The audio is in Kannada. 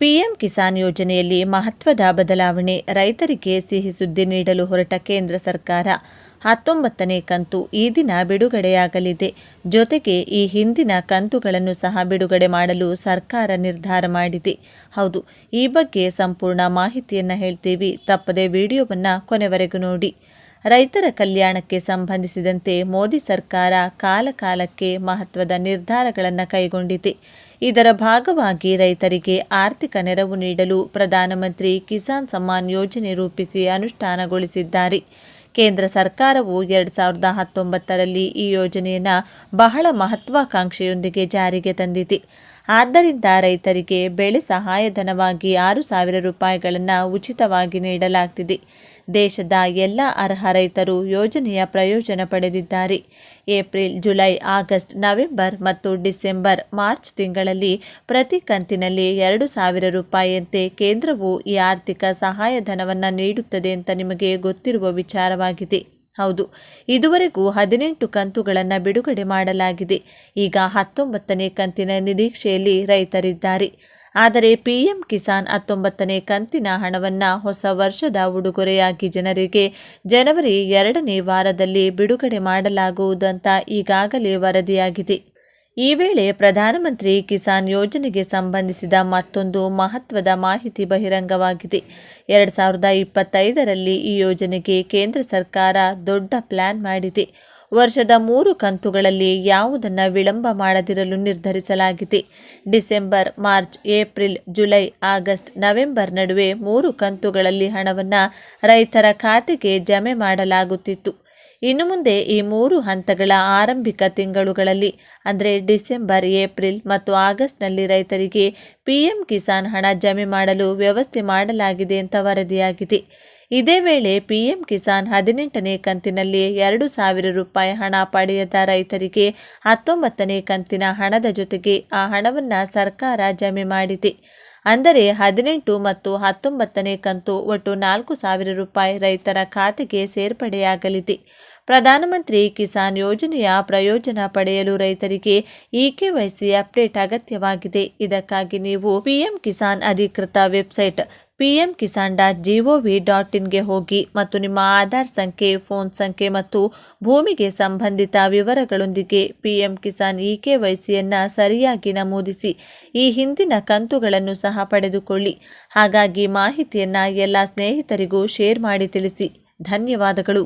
ಪಿಎಂ ಕಿಸಾನ್ ಯೋಜನೆಯಲ್ಲಿ ಮಹತ್ವದ ಬದಲಾವಣೆ. ರೈತರಿಗೆ ಸಿಹಿ ಸುದ್ದಿ ನೀಡಲು ಹೊರಟ ಕೇಂದ್ರ ಸರ್ಕಾರ 19ನೇ ಕಂತು ಈ ದಿನ ಬಿಡುಗಡೆಯಾಗಲಿದೆ. ಜೊತೆಗೆ ಈ ಹಿಂದಿನ ಕಂತುಗಳನ್ನು ಸಹ ಬಿಡುಗಡೆ ಮಾಡಲು ಸರ್ಕಾರ ನಿರ್ಧಾರ ಮಾಡಿದೆ. ಹೌದು, ಈ ಬಗ್ಗೆ ಸಂಪೂರ್ಣ ಮಾಹಿತಿಯನ್ನು ಹೇಳ್ತೀವಿ. ತಪ್ಪದೆ ವಿಡಿಯೋವನ್ನು ಕೊನೆವರೆಗೂ ನೋಡಿ. ರೈತರ ಕಲ್ಯಾಣಕ್ಕೆ ಸಂಬಂಧಿಸಿದಂತೆ ಮೋದಿ ಸರ್ಕಾರ ಕಾಲಕಾಲಕ್ಕೆ ಮಹತ್ವದ ನಿರ್ಧಾರಗಳನ್ನು ಕೈಗೊಂಡಿದೆ. ಇದರ ಭಾಗವಾಗಿ ರೈತರಿಗೆ ಆರ್ಥಿಕ ನೆರವು ನೀಡಲು ಪ್ರಧಾನಮಂತ್ರಿ ಕಿಸಾನ್ ಸಮ್ಮಾನ್ ಯೋಜನೆ ರೂಪಿಸಿ ಅನುಷ್ಠಾನಗೊಳಿಸಿದ್ದಾರೆ. ಕೇಂದ್ರ ಸರ್ಕಾರವು 2019ರಲ್ಲಿ ಈ ಯೋಜನೆಯನ್ನು ಬಹಳ ಮಹತ್ವಾಕಾಂಕ್ಷೆಯೊಂದಿಗೆ ಜಾರಿಗೆ ತಂದಿದೆ. ಆದ್ದರಿಂದ ರೈತರಿಗೆ ಬೆಳೆ ಸಹಾಯಧನವಾಗಿ 6,000 ರೂಪಾಯಿಗಳನ್ನು ಉಚಿತವಾಗಿ ನೀಡಲಾಗ್ತಿದೆ. ದೇಶದ ಎಲ್ಲ ಅರ್ಹ ರೈತರು ಯೋಜನೆಯ ಪ್ರಯೋಜನ ಪಡೆದಿದ್ದಾರೆ. ಏಪ್ರಿಲ್, ಜುಲೈ, ಆಗಸ್ಟ್, ನವೆಂಬರ್ ಮತ್ತು ಡಿಸೆಂಬರ್, ಮಾರ್ಚ್ ತಿಂಗಳಲ್ಲಿ ಪ್ರತಿ ಕಂತಿನಲ್ಲಿ 2,000 ರೂಪಾಯಿಯಂತೆ ಕೇಂದ್ರವು ಈ ಆರ್ಥಿಕ ಸಹಾಯಧನವನ್ನು ನೀಡುತ್ತದೆ ಅಂತ ನಿಮಗೆ ಗೊತ್ತಿರುವ ವಿಚಾರವಾಗಿದೆ. ಹೌದು, ಇದುವರೆಗೂ 18 ಕಂತುಗಳನ್ನು ಬಿಡುಗಡೆ ಮಾಡಲಾಗಿದೆ. ಈಗ 19ನೇ ಕಂತಿನ ನಿರೀಕ್ಷೆಯಲ್ಲಿ ರೈತರಿದ್ದಾರೆ. ಆದರೆ ಪಿಎಂ ಕಿಸಾನ್ 19ನೇ ಕಂತಿನ ಹಣವನ್ನು ಹೊಸ ವರ್ಷದ ಉಡುಗೊರೆಯಾಗಿ ಜನರಿಗೆ ಜನವರಿ 2ನೇ ವಾರದಲ್ಲಿ ಬಿಡುಗಡೆ ಮಾಡಲಾಗುವುದು ಅಂತ ಈಗಾಗಲೇ ವರದಿಯಾಗಿದೆ. ಈ ವೇಳೆ ಪ್ರಧಾನಮಂತ್ರಿ ಕಿಸಾನ್ ಯೋಜನೆಗೆ ಸಂಬಂಧಿಸಿದ ಮತ್ತೊಂದು ಮಹತ್ವದ ಮಾಹಿತಿ ಬಹಿರಂಗವಾಗಿದೆ. 2025ರಲ್ಲಿ ಈ ಯೋಜನೆಗೆ ಕೇಂದ್ರ ಸರ್ಕಾರ ದೊಡ್ಡ ಪ್ಲಾನ್ ಮಾಡಿದೆ. ವರ್ಷದ 3 ಕಂತುಗಳಲ್ಲಿ ಯಾವುದನ್ನು ವಿಳಂಬ ಮಾಡದಿರಲು ನಿರ್ಧರಿಸಲಾಗಿದೆ. December, March, April, July, August, November ನಡುವೆ 3 ಕಂತುಗಳಲ್ಲಿ ಹಣವನ್ನು ರೈತರ ಖಾತೆಗೆ ಜಮೆ ಮಾಡಲಾಗುತ್ತಿತ್ತು. ಇನ್ನು ಮುಂದೆ ಈ 3 ಹಂತಗಳ ಆರಂಭಿಕ ತಿಂಗಳುಗಳಲ್ಲಿ ಅಂದರೆ ಡಿಸೆಂಬರ್, ಏಪ್ರಿಲ್ ಮತ್ತು ಆಗಸ್ಟ್ನಲ್ಲಿ ರೈತರಿಗೆ ಪಿಎಂ ಕಿಸಾನ್ ಹಣ ಜಮೆ ಮಾಡಲು ವ್ಯವಸ್ಥೆ ಮಾಡಲಾಗಿದೆ ಅಂತ ವರದಿಯಾಗಿದೆ. ಇದೇ ವೇಳೆ ಪಿಎಂ ಕಿಸಾನ್ 18ನೇ ಕಂತಿನಲ್ಲಿ 2,000 ರೂಪಾಯಿ ಹಣ ಪಡೆಯದ ರೈತರಿಗೆ 19ನೇ ಕಂತಿನ ಹಣದ ಜೊತೆಗೆ ಆ ಹಣವನ್ನು ಸರ್ಕಾರ ಜಮೆ ಮಾಡಿದೆ. ಅಂದರೆ 18 ಮತ್ತು 19ನೇ ಕಂತು ಒಟ್ಟು 4,000 ರೂಪಾಯಿ ರೈತರ ಖಾತೆಗೆ ಸೇರ್ಪಡೆಯಾಗಲಿದೆ. ಪ್ರಧಾನಮಂತ್ರಿ ಕಿಸಾನ್ ಯೋಜನೆಯ ಪ್ರಯೋಜನ ಪಡೆಯಲು ರೈತರಿಗೆ ಇಕೆವೈಸಿ ಅಪ್ಡೇಟ್ ಅಗತ್ಯವಾಗಿದೆ. ಇದಕ್ಕಾಗಿ ನೀವು ಪಿಎಂ ಕಿಸಾನ್ ಅಧಿಕೃತ ವೆಬ್ಸೈಟ್ pmkisan.gov.in ಹೋಗಿ ಮತ್ತು ನಿಮ್ಮ ಆಧಾರ್ ಸಂಖ್ಯೆ, ಫೋನ್ ಸಂಖ್ಯೆ ಮತ್ತು ಭೂಮಿಗೆ ಸಂಬಂಧಿತ ವಿವರಗಳೊಂದಿಗೆ ಪಿಎಂ ಕಿಸಾನ್ ಇಕೆವೈಸಿಯನ್ನು ಸರಿಯಾಗಿ ನಮೂದಿಸಿ ಈ ಹಿಂದಿನ ಕಂತುಗಳನ್ನು ಸಹ ಪಡೆದುಕೊಳ್ಳಿ. ಹಾಗಾಗಿ ಮಾಹಿತಿಯನ್ನು ಎಲ್ಲ ಸ್ನೇಹಿತರಿಗೂ ಶೇರ್ ಮಾಡಿ ತಿಳಿಸಿ. ಧನ್ಯವಾದಗಳು.